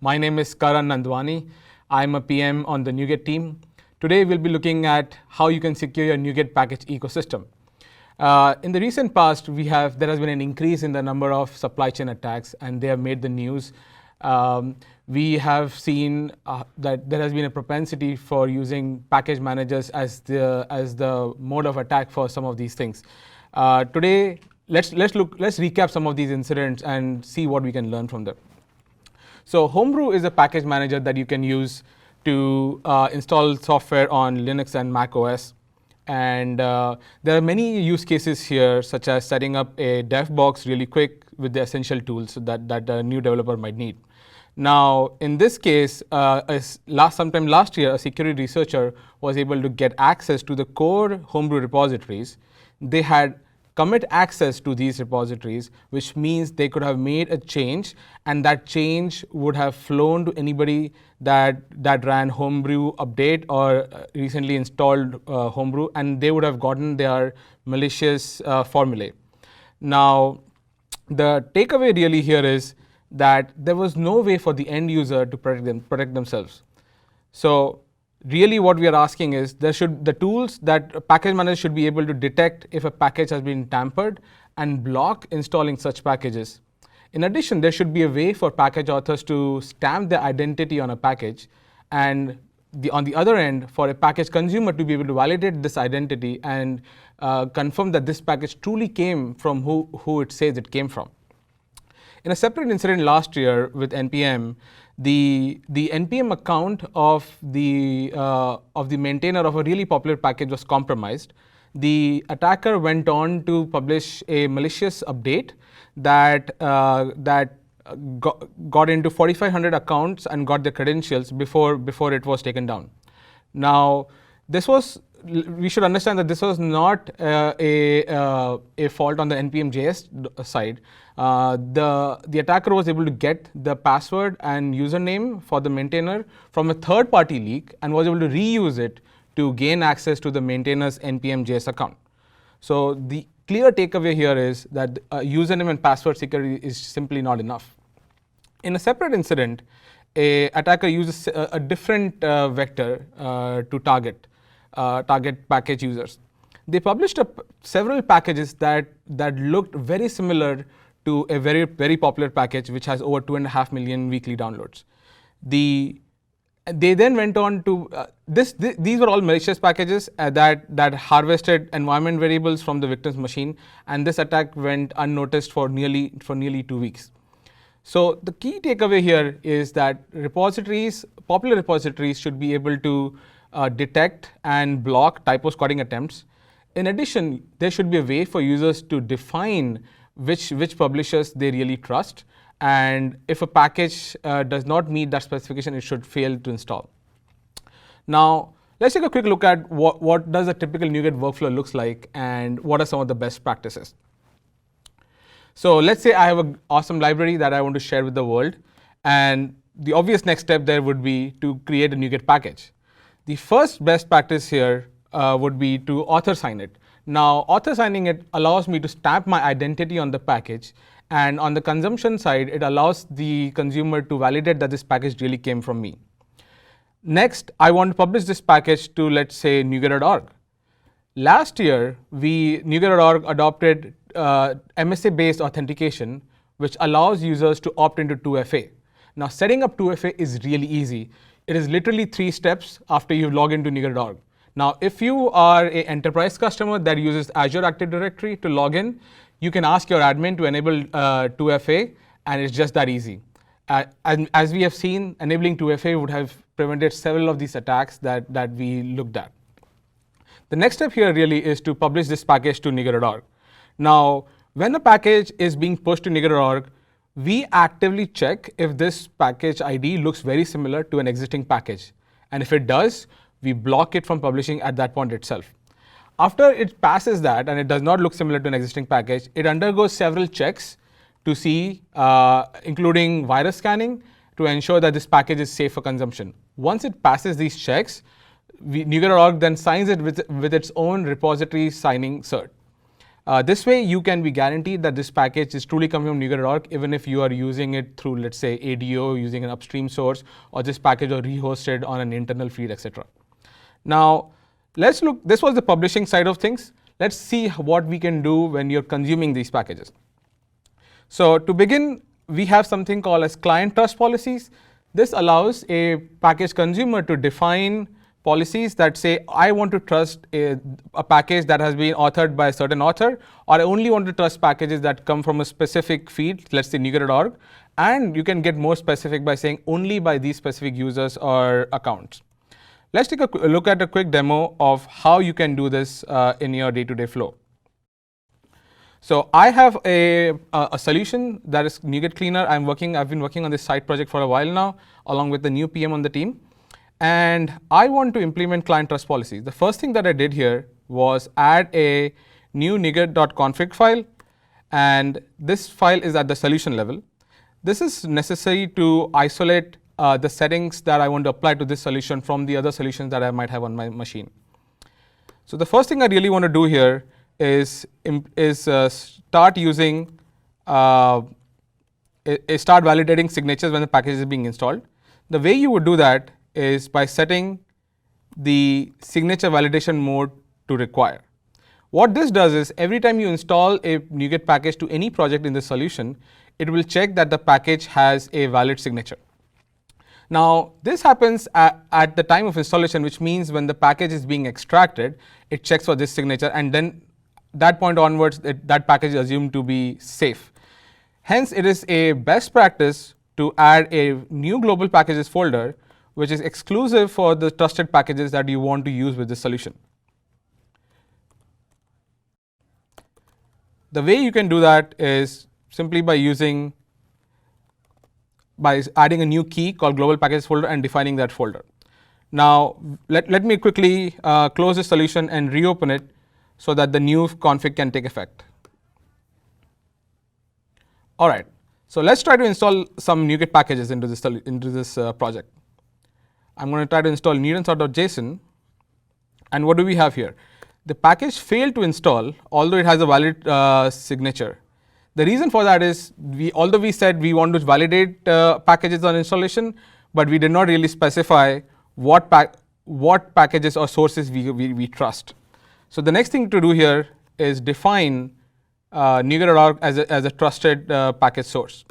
My name is Karan Nandwani. I'm a PM on the NuGet team. Today we'll be looking at how you can secure your NuGet package ecosystem. In the recent past, there has been an increase in the number of supply chain attacks, and they have made the news. We have seen that there has been a propensity for using package managers as the mode of attack for some of these things. Today, let's recap some of these incidents and see what we can learn from them. So Homebrew is a package manager that you can use to install software on Linux and Mac OS. And there are many use cases here, such as setting up a dev box really quick with the essential tools that a new developer might need. Now, in this case, sometime last year, a security researcher was able to get access to the core Homebrew repositories. They had commit access to these repositories, which means they could have made a change, and that change would have flown to anybody that ran Homebrew update or recently installed Homebrew, and they would have gotten their malicious formulae. Now, the takeaway really here is that there was no way for the end user to protect themselves. So really what we are asking is the tools that a package manager should be able to detect if a package has been tampered and block installing such packages. In addition, there should be a way for package authors to stamp their identity on a package, and on the other end, for a package consumer to be able to validate this identity and confirm that this package truly came from who it says it came from. In a separate incident last year with NPM, the NPM account of the maintainer of a really popular package was compromised. The attacker went on to publish a malicious update that got into 4,500 accounts and got the credentials before it was taken down. Now, we should understand that this was not a fault on the npm.js side. The attacker was able to get the password and username for the maintainer from a third-party leak and was able to reuse it to gain access to the maintainer's npm.js account. So the clear takeaway here is that username and password security is simply not enough. In a separate incident, an attacker uses a different vector to target package users. They published several packages that looked very similar to a very, very popular package which has over 2.5 million weekly downloads. They then went on to these were all malicious packages that harvested environment variables from the victim's machine, and this attack went unnoticed for nearly 2 weeks. So the key takeaway here is that popular repositories should be able to detect and block typo squatting attempts. In addition, there should be a way for users to define which publishers they really trust, and if a package does not meet that specification, it should fail to install. Now, let's take a quick look at what does a typical NuGet workflow looks like and what are some of the best practices. So let's say I have an awesome library that I want to share with the world, and the obvious next step there would be to create a NuGet package. The first best practice here would be to author sign it. Now, author signing it allows me to stamp my identity on the package, and on the consumption side, it allows the consumer to validate that this package really came from me. Next, I want to publish this package to, let's say, NuGet.org. Last year, NuGet.org adopted MSA-based authentication, which allows users to opt into 2FA. Now, setting up 2FA is really easy. It is literally 3 steps after you log into NuGet.org. Now, if you are an enterprise customer that uses Azure Active Directory to log in, you can ask your admin to enable 2FA, and it's just that easy. As we have seen, enabling 2FA would have prevented several of these attacks that we looked at. The next step here really is to publish this package to NuGet.org. Now, when a package is being pushed to NuGet.org, we actively check if this package ID looks very similar to an existing package. And if it does, we block it from publishing at that point itself. After it passes that and it does not look similar to an existing package, it undergoes several checks to see, including virus scanning, to ensure that this package is safe for consumption. Once it passes these checks, NuGet.org then signs it with its own repository signing cert. This way, you can be guaranteed that this package is truly coming from NuGet.org, even if you are using it through, let's say, ADO, using an upstream source, or this package or rehosted on an internal feed, etc. Now, let's look. This was the publishing side of things. Let's see what we can do when you're consuming these packages. So, to begin, we have something called as client trust policies. This allows a package consumer to define policies that say, I want to trust a package that has been authored by a certain author, or I only want to trust packages that come from a specific feed, let's say NuGet.org, and you can get more specific by saying only by these specific users or accounts. Let's take a look at a quick demo of how you can do this in your day-to-day flow. So I have a solution that is NuGet Cleaner. I've been working on this side project for a while now, along with the new PM on the team. And I want to implement client trust policies. The first thing that I did here was add a new NuGet.config file. And this file is at the solution level. This is necessary to isolate the settings that I want to apply to this solution from the other solutions that I might have on my machine. So the first thing I really want to do here is start using, start validating signatures when the package is being installed. The way you would do that is by setting the signature validation mode to require. What this does is every time you install a NuGet package to any project in the solution, it will check that the package has a valid signature. Now, this happens at the time of installation, which means when the package is being extracted, it checks for this signature, and then that point onwards, that package is assumed to be safe. Hence, it is a best practice to add a new global packages folder, which is exclusive for the trusted packages that you want to use with this solution. The way you can do that is simply by adding a new key called global packages folder and defining that folder. Now, let me quickly close the solution and reopen it so that the new config can take effect. All right, so let's try to install some NuGet packages into this project. I'm going to try to install nutancer.json, and what do we have here? The package failed to install, although it has a valid signature. The reason for that is, although we said we want to validate packages on installation, but we did not really specify what packages or sources we trust. So the next thing to do here is define NuGet.org as a trusted package source.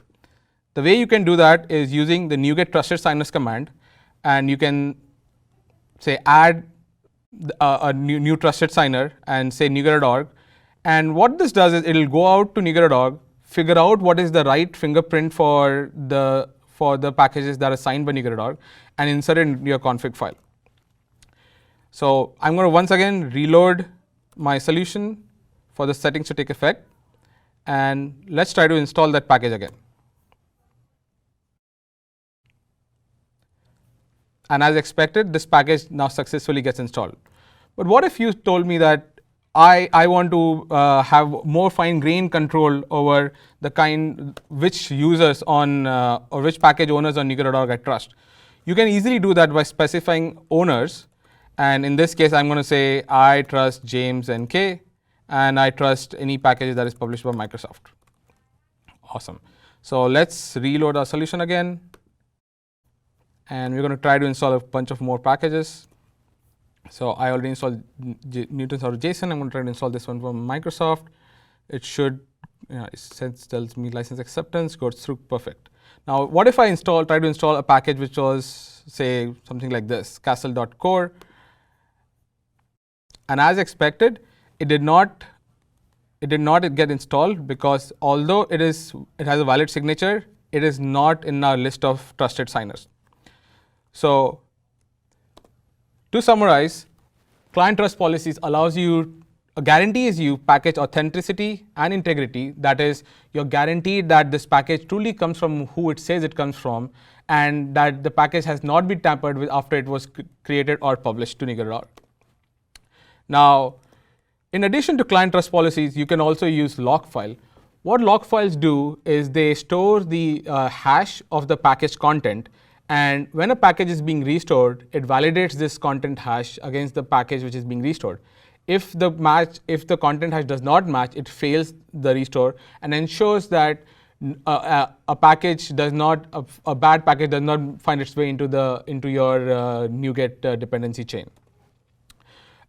The way you can do that is using the NuGet trusted signers command, and you can say add a new trusted signer and say NuGet.org. And what this does is it will go out to NuGet.org, figure out what is the right fingerprint for the packages that are signed by NuGet.org, and insert it into your config file. So I'm going to once again reload my solution for the settings to take effect, and let's try to install that package again. And as expected, this package now successfully gets installed. But what if you told me that I want to have more fine-grained control over the which users on or which package owners on NuGet.org I trust? You can easily do that by specifying owners, and in this case, I'm going to say I trust James and K, and I trust any package that is published by Microsoft. Awesome. So let's reload our solution again, and we're going to try to install a bunch of more packages. So I already installed nutancer.json. I'm going to try to install this one from Microsoft. It should, it tells me license acceptance, goes through perfect. Now, what if I try to install a package which was, say, something like this, castle.core, and as expected, it did not get installed because although it has a valid signature, it is not in our list of trusted signers. So to summarize, client trust policies guarantees you package authenticity and integrity. That is, you're guaranteed that this package truly comes from who it says it comes from, and that the package has not been tampered with after it was created or published to NuGet.org. Now, in addition to client trust policies, you can also use log file. What log files do is they store the hash of the package content, and when a package is being restored, it validates this content hash against the package which is being restored. If the content hash does not match, it fails the restore and ensures that a package does not, a bad package does not find its way into your NuGet dependency chain.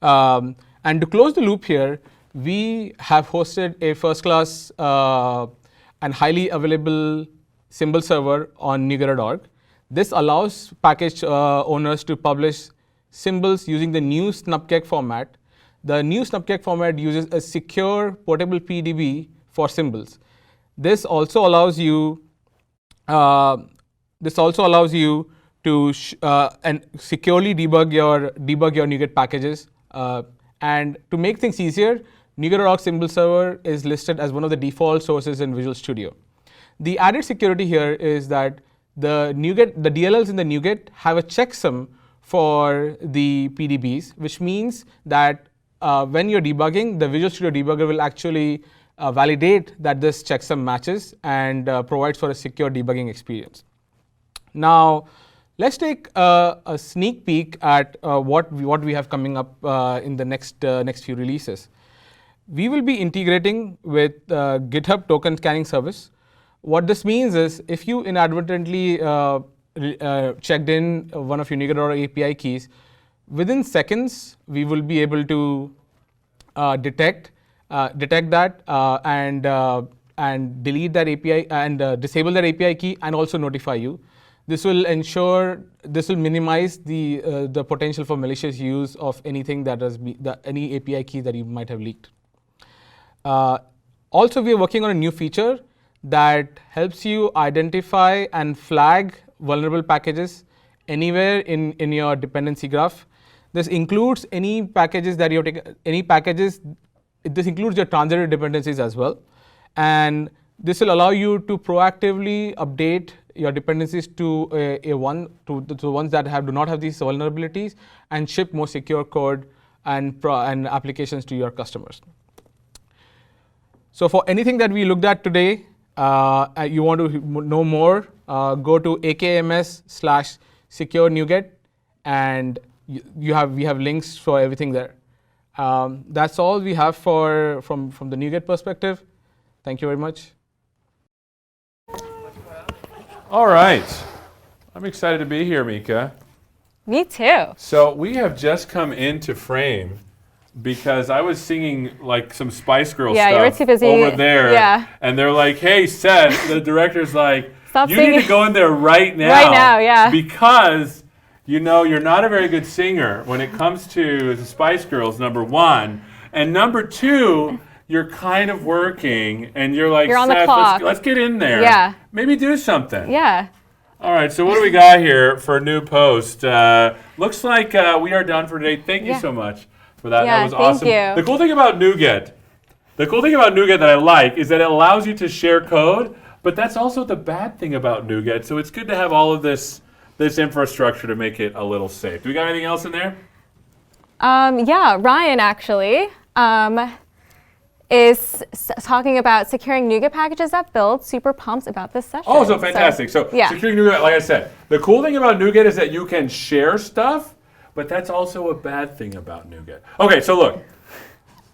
And to close the loop here, we have hosted a first-class and highly available symbol server on NuGet.org. This allows package owners to publish symbols using the new snubkeg format. The new snubkeg format uses a secure portable PDB for symbols. This also allows you to and securely debug your NuGet packages. And to make things easier, NuGet.org symbol server is listed as one of the default sources in Visual Studio. The added security here is that the DLLs in the NuGet have a checksum for the PDBs, which means that when you're debugging, the Visual Studio debugger will actually validate that this checksum matches and provides for a secure debugging experience. Now, let's take a sneak peek at what we have coming up in the next few releases. We will be integrating with GitHub token scanning service. What this means is if you inadvertently checked in one of your NuGet.org API keys, within seconds we will be able to detect that and delete that API and disable that API key and also notify you. This will minimize the potential for malicious use of anything any API key that you might have leaked. Also, we are working on a new feature that helps you identify and flag vulnerable packages anywhere in your dependency graph. This includes any packages that you're taking, this includes your transitive dependencies as well. And this will allow you to proactively update your dependencies to the ones that do not have these vulnerabilities and ship more secure code and applications to your customers. So for anything that we looked at today, you want to know more, go to akms/secure NuGet, and we have links for everything there. That's all we have from the NuGet perspective. Thank you very much. All right. I'm excited to be here, Mika. Me too. So we have just come into frame because I was singing like some Spice Girl stuff you were too busy. over there. Yeah. And they're like, hey, Seth, the director's like, Stop you singing. need to go in there right now. Right now, yeah. Because, you know, you're not a very good singer when it comes to the Spice Girls, number one. And number two, you're kind of working and you're like, you're on the Seth, clock. let's get in there. Yeah. Maybe do something. Yeah. All right, so what do we got here for a new post? Looks like we are done for today. Thank you so much for that. Yeah, that was awesome. thank you. The cool thing about NuGet that I like is that it allows you to share code, but that's also the bad thing about NuGet. So it's good to have all of this infrastructure to make it a little safe. Do we got anything else in there? Yeah, Ryan actually is talking about securing NuGet packages that build. Super pumped about this session. Oh, so fantastic. So securing NuGet, like I said, the cool thing about NuGet is that you can share stuff, but that's also a bad thing about NuGet. Okay, so look,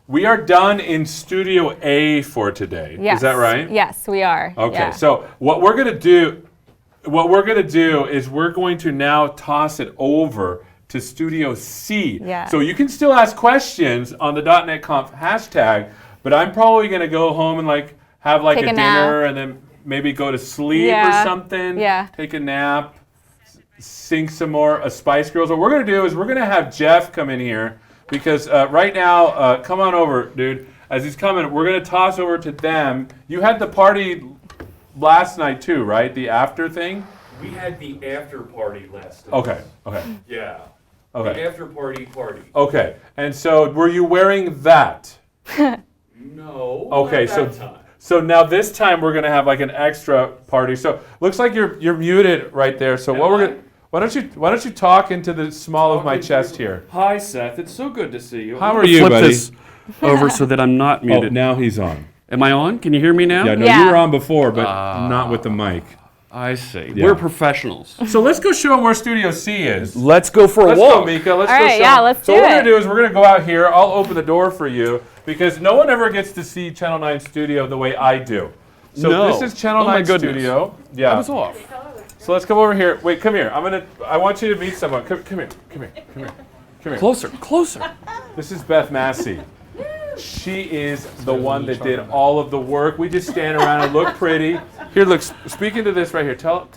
we are done in Studio A for today. Yes. Is that right? Yes, we are. Okay, yeah. so what we're gonna do is we're going to now toss it over to Studio C. Yeah. So you can still ask questions on the .NET Conf hashtag, but I'm probably gonna go home and have a dinner nap. and then maybe go to sleep or something. Yeah. Take a nap, sing some more Spice Girls. What we're gonna do is we're gonna have Jeff come in here because right now, come on over, dude. As he's coming, we're gonna toss over to them. You had the party last night too, right? The after thing? We had the after party last night. Okay. Yeah. Okay. The after party. Okay. And so were you wearing that? No. Okay, not that time. so now this time we're gonna have an extra party. So looks like you're muted right there. So why don't you talk into the small of my chest here? Hi, Seth. It's so good to see you. How are you, flip buddy? this over so that I'm not muted. now he's on. Am I on? Can you hear me now? Yeah, no, Yeah. you were on before, but not with the mic. I see. Yeah. We're professionals. So let's go show them where Studio C is. Let's go for a Let's walk. go, Mika. Let's All go right, show yeah, them. let's So do what we're it. going to do is we're going to go out here. I'll open the door for you because no one ever gets to see Channel 9 Studio the way I do. So No. this is Channel Oh my 9 goodness. Studio. I Yeah. was off. So let's come over here. Wait, come here. I want you to meet someone. Come here. Come here. Come here. Come here. Closer, closer. This is Beth Massey. She is the one that did all of the work. We just stand around and look pretty. Here, look. Speaking to this right here. Tell.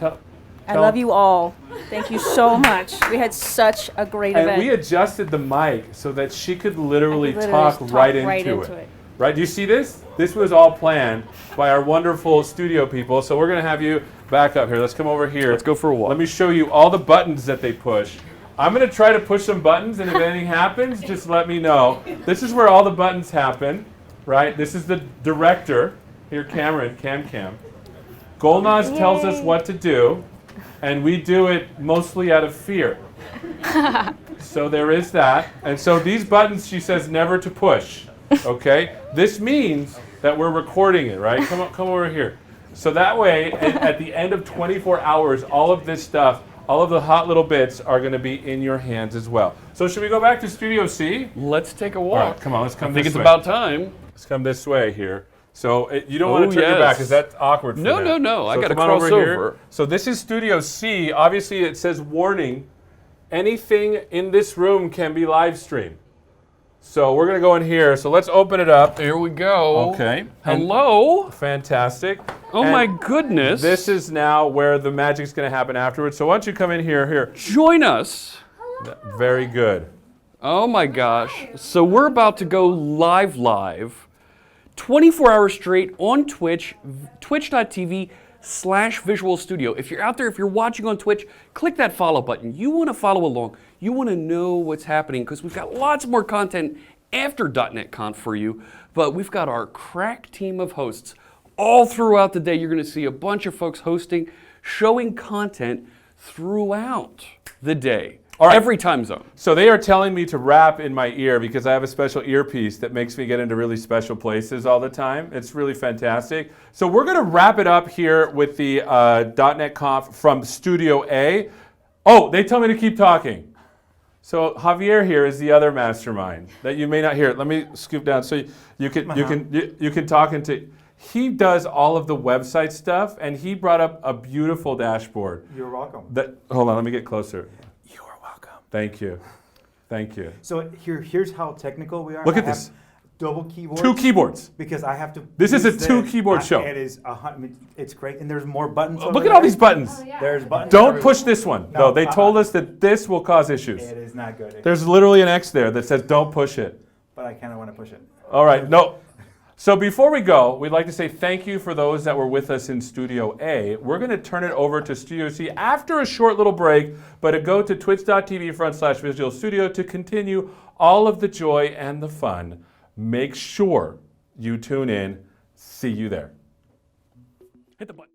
I love you all. Thank you so much. We had such a great And event. we adjusted the mic so that she could literally, I could talk, right into into it. Right? Do you see this? This was all planned by our wonderful studio people. So we're going to have you back up here. Let's come over here. Let's go for a walk. Let me show you all the buttons that they push. I'm going to try to push some buttons, and if anything happens, just let me know. This is where all the buttons happen, right? This is the director. Here, Cameron, Cam. Golnaz tells us what to do, and we do it mostly out of fear. So there is that. And so these buttons, she says never to push, okay? This means that we're recording it, right? Come over here. So that way, at the end of 24 hours, all of this stuff, all of the hot little bits are going to be in your hands as well. So should we go back to Studio C? Let's take a All walk. right, come on, let's come I think this it's way. about time. Let's come this way here. So you don't want Oh, to turn your back yes. because that's awkward for No, them. no. I So gotta come on cross here. over. So this is Studio C. Obviously, it says warning. Anything in this room can be live streamed. So we're going to go in here. So let's open it up. Here we go. Okay. Hello. Fantastic. Oh And my goodness. This is now where the magic's going to happen afterwards. So why don't you come in here? Here. Join us. Very good. Oh my gosh. So we're about to go live, 24 hours straight on Twitch, twitch.tv/Visual Studio. If you're out there, if you're watching on Twitch, click that follow button. You want to follow along. You want to know what's happening because we've got lots more content after .NET Conf for you, but we've got our crack team of hosts all throughout the day. You're going to see a bunch of folks hosting, showing content throughout the day. All right. Every time zone. So they are telling me to rap in my ear because I have a special earpiece that makes me get into really special places all the time. It's really fantastic. So we're going to wrap it up here with the .NET Conf from Studio A. Oh, they tell me to keep talking. So Javier here is the other mastermind that you may not hear. Let me scoop down so you can talk into. He does all of the website stuff, and he brought up a beautiful dashboard. You're welcome. Hold on, let me get closer. You are welcome. Thank you. Thank you. So here's how technical we are. Look at I have this. Double keyboards. 2 keyboards. Because I have to. This is a use 2-keyboard show. It is it's great, and there's more buttons. Look over at all there. these buttons. There's buttons. Don't everywhere. push this one. No, though. They told us that this will cause issues. It is not good. There's literally an X there that says don't push it. But I kind of want to push it. All right, no. So before we go, we'd like to say thank you for those that were with us in Studio A. We're going to turn it over to Studio C after a short little break, but to go to twitch.tv/Visual Studio to continue all of the joy and the fun. Make sure you tune in. See you there. Hit the button.